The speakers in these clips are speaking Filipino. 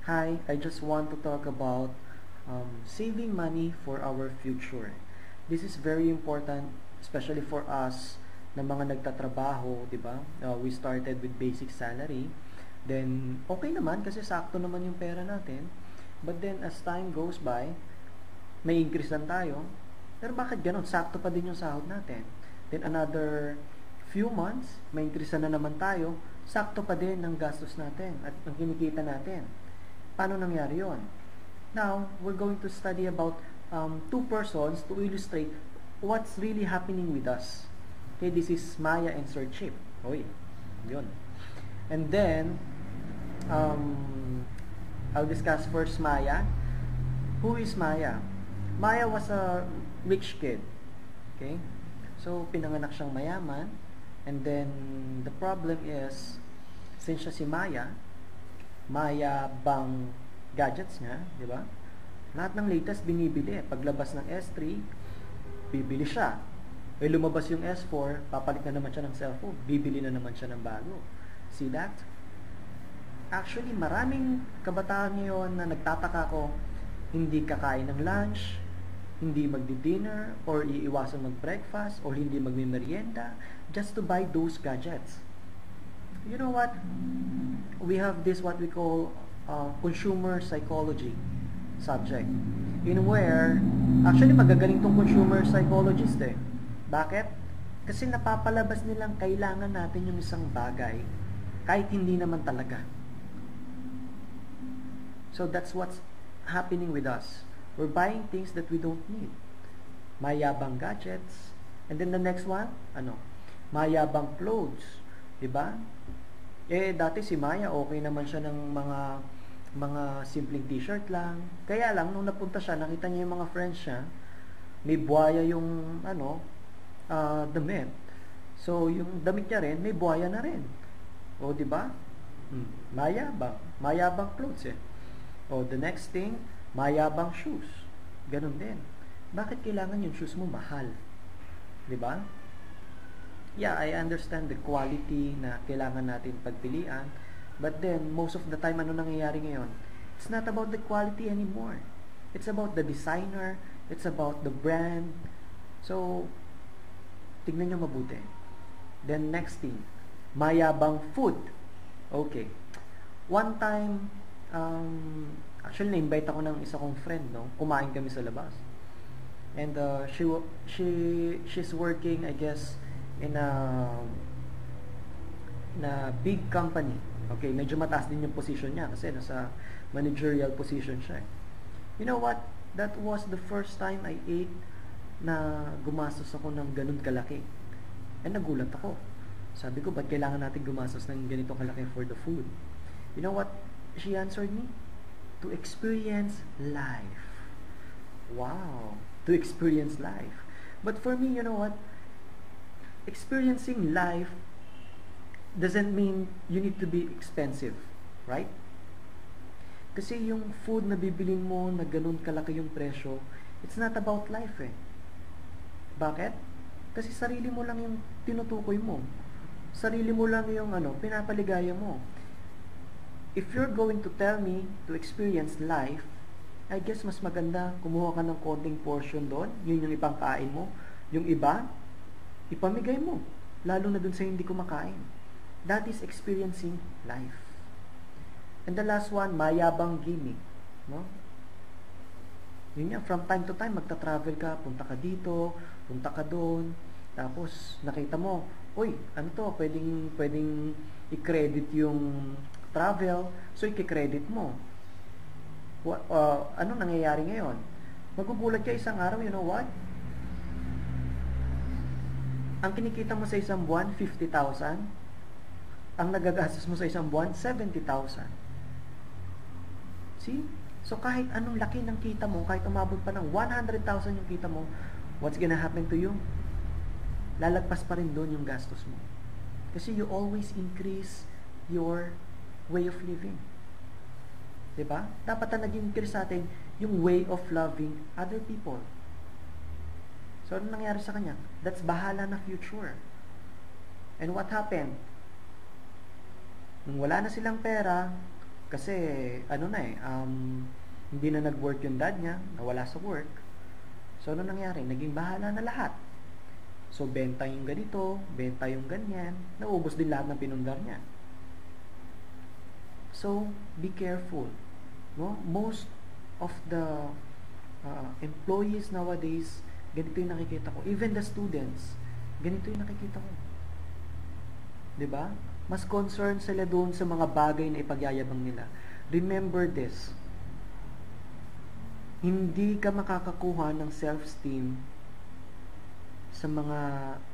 Hi, I just want to talk about saving money for our future. This is very important, especially for us na mga nagtatrabaho, di ba? We started with basic salary. Then, okay naman kasi sakto naman yung pera natin. But then, as time goes by, may increase lang tayo. Pero bakit ganun? Sakto pa din yung sahod natin. Then, another few months, may increase na naman tayo. Sakto pa din ang gastos natin at ang kinikita natin. Paano nangyari yon? Now, we're going to study about two persons to illustrate what's really happening with us. Okay, this is Maya and Sir Chip. Oy, yun. And then, I'll discuss first Maya. Who is Maya? Maya was a rich kid. Okay? So, pinanganak siyang mayaman. And then, the problem is, since siya si Maya bang gadgets niya, di ba? Lahat ng latest binibili. Paglabas ng S3, bibili siya. Lumabas yung S4, papalit na naman siya ng cellphone. Bibili na naman siya ng bago. See that? Actually, maraming kabataan ngayon na nagtataka ko, hindi kakain ng lunch, hindi magdi-dinner, or iiwasan mag-breakfast, or hindi magmi-merienda, just to buy those gadgets. You know what? We have this what we call consumer psychology subject. In where, actually magagaling tong consumer psychologist eh. Bakit? Kasi napapalabas nilang kailangan natin yung isang bagay kahit hindi naman talaga. So that's what's happening with us. We're buying things that we don't need. Mayabang gadgets. And then the next one, mayabang clothes. Diba? Dati si Maya, okay naman siya ng mga simpleng t-shirt lang. Kaya lang, nung napunta siya, nakita niya yung mga friends niya, may buhaya yung, damit. So, yung damit niya rin, may buhaya na rin. O, diba? Mayabang clothes eh. O, the next thing, mayabang shoes. Ganun din. Bakit kailangan yung shoes mo mahal? Diba? Yeah, I understand the quality na kailangan natin pagpilian. But then, most of the time, ano nangyayari ngayon? It's not about the quality anymore. It's about the designer. It's about the brand. So, tignan nyo mabuti. Then, next thing, mayabang food. Okay. One time, actually, na-invite ako ng isa kong friend, no? Kumain kami sa labas. And she's working, I guess, in a big company. Okay, medyo mataas din yung position niya kasi nasa managerial position siya. You know what? That was the first time I ate na gumastos ako ng ganun kalaki. And nagulat ako. Sabi ko, ba't kailangan natin gumastos ng ganito kalaki for the food? You know what she answered me? To experience life. Wow! To experience life. But for me, you know what? Experiencing life doesn't mean you need to be expensive, right? Kasi yung food na bibilin mo na ganun kalaki yung presyo, it's not about life eh. Bakit? Kasi sarili mo lang yung tinutukoy mo. Sarili mo lang yung pinapaligaya mo. If you're going to tell me to experience life, I guess mas maganda kumuha ka ng konting portion doon, yun yung ipangkain mo. Yung iba, ipamigay mo, lalo na dun sa hindi kumakain. That is experiencing life. And the last one, mayabang gimmick. No? Yun yan, from time to time, magta-travel ka, punta ka dito, punta ka doon, tapos nakita mo, uy, ano to, pwedeng i-credit yung travel, so i-credit mo. Ano nangyayari ngayon? Magugulat ka isang araw, you know what? Ang kinikita mo sa isang buwan, 50,000. Ang nagagastos mo sa isang buwan, 70,000. See? So, kahit anong laki ng kita mo, kahit umabot pa ng 100,000 yung kita mo, what's gonna happen to you? Lalagpas pa rin doon yung gastos mo. Kasi you always increase your way of living. Diba? Dapat na nag-increase sa atin yung way of loving other people. So, ano nangyari sa kanya? That's bahala na future. And what happened? Nung wala na silang pera, Kasi, ano na hindi na nag-work yung dad niya, nawala sa work. So, ano nangyari? Naging bahala na lahat. So, benta yung ganito, benta yung ganyan, naubos din lahat ng pinundar niya. So, be careful. No? Most of the employees nowadays, ganito yung nakikita ko. Even the students, ganito yung nakikita ko. 'Di ba? Mas concerned sila doon sa mga bagay na ipagyayabang nila. Remember this. Hindi ka makakakuha ng self-esteem sa mga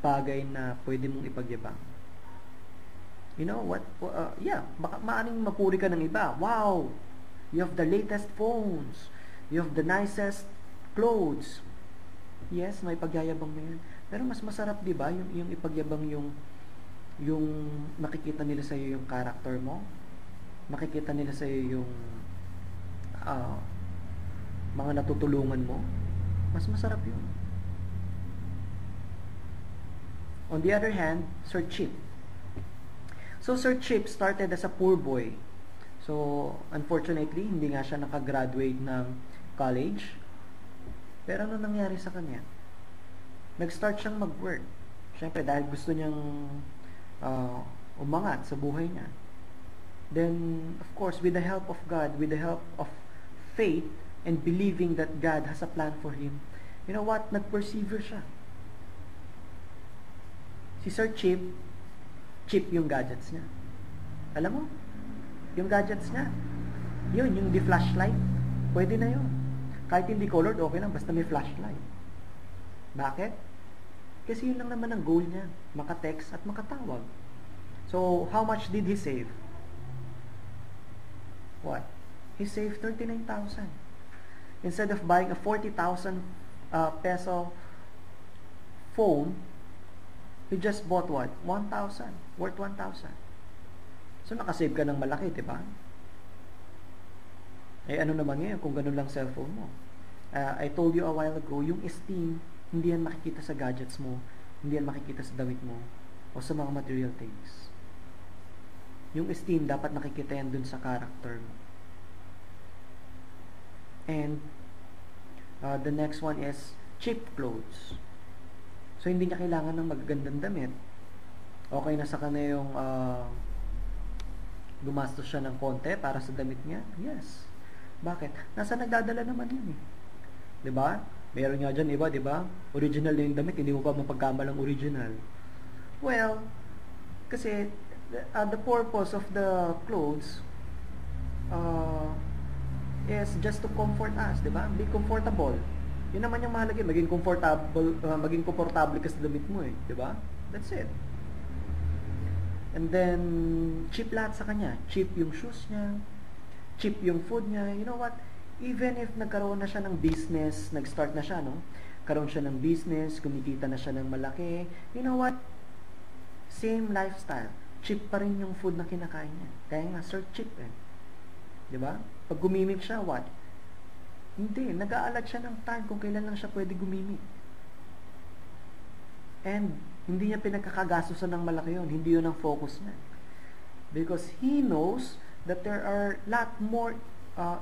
bagay na pwede mong ipagyabang. You know what? Baka maaring mapuri ka ng iba. Wow! You have the latest phones. You have the nicest clothes. Yes, may pagyayabang mo yan. Pero mas masarap, di ba? Yung ipagyabang yung nakikita nila sa iyo yung character mo. Makikita nila sa iyo yung mga natutulungan mo. Mas masarap yun. On the other hand, Sir Chip. So, Sir Chip started as a poor boy. So, unfortunately, hindi nga siya nakagraduate ng college. Pero ano nangyari sa kanya? Nag-start siyang mag-work. Siyempre, dahil gusto niyang umangat sa buhay niya. Then, of course, with the help of God, with the help of faith, and believing that God has a plan for him, you know what? Nag-persevere siya. Si Sir Chip yung gadgets niya. Alam mo? Yung gadgets niya. Yun, yung di flashlight. Pwede na yun. Kahit hindi colored, okay lang. Basta may flashlight. Bakit? Kasi yun lang naman ang goal niya. Maka-text at makatawag. So, how much did he save? What? He saved 39,000. Instead of buying a 40,000 peso phone, he just bought what? 1,000. Worth 1,000. So, nakasave ka ng malaki, diba? Ano naman ngayon kung ganun lang cellphone mo? I told you a while ago, yung esteem, hindi yan makikita sa gadgets mo, hindi yan makikita sa damit mo, o sa mga material things. Yung esteem, dapat nakikita yan dun sa character mo. And, the next one is cheap clothes. So, hindi niya kailangan ng magagandang damit. Okay na sa kanya yung gumastos siya ng konti para sa damit niya? Yes. Bakit? Nasa nagdadala naman yun eh. Diba? Meron nga dyan iba, diba? Original na yung damit, hindi mo pa mapagkamalang original. Well, kasi the purpose of the clothes is just to comfort us, diba? Be comfortable. Yun naman yung mahalaga, maging komportable ka sa damit mo eh, diba? That's it. And then, cheap lahat sa kanya. Cheap yung shoes niya, cheap yung food niya. You know what? Even if nagkaroon na siya ng business, nag-start na siya, no? Karoon siya ng business, kumikita na siya ng malaki. You know what? Same lifestyle. Cheap pa rin yung food na kinakain niya. Kaya nga, Sir Cheap eh. Diba? Pag gumimik siya, what? Hindi. Nag-aalat siya ng time kung kailan lang siya pwede gumimik. And, hindi niya pinagkakagastusan ng malaki yun. Hindi yun ang focus niya. Because he knows that there are lot more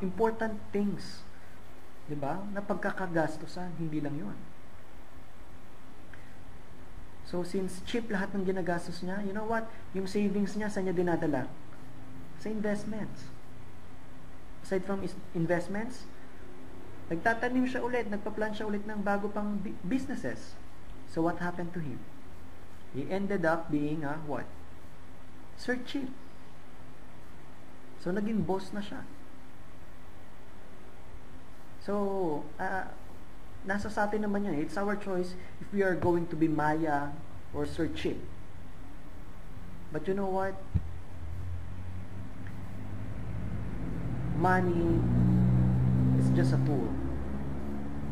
important things, diba, na pagkakagastusan, hindi lang yun. So, since cheap lahat ng ginagastos niya, you know what? Yung savings niya, saan niya dinadala? Sa investments. Aside from investments, nagtatanim siya ulit, nagpa-plan siya ulit ng bago pang businesses. So, what happened to him? He ended up being what? Sir Cheap. So, naging boss na siya. So, nasa sa atin naman yan. It's our choice if we are going to be Maya or Sir Chip. But you know what? Money is just a tool.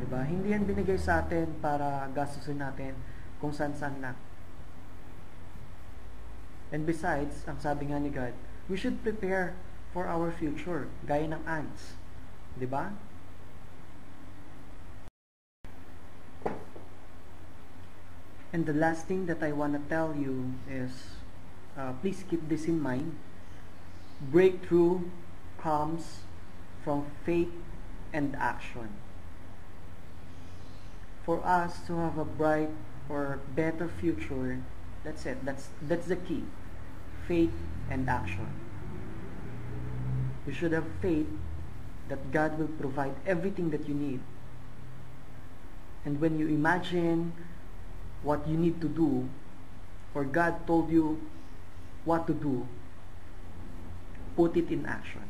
Diba? Hindi yan binigay sa atin para gastusin natin kung saan-saan lang. And besides, ang sabi nga ni God, we should prepare for our future, gaya ng ants. Diba? And the last thing that I want to tell you is, please keep this in mind. Breakthrough comes from faith and action. For us to have a bright or better future, that's it. That's the key. Faith and action. You should have faith that God will provide everything that you need. And when you imagine what you need to do, or God told you what to do, put it in action.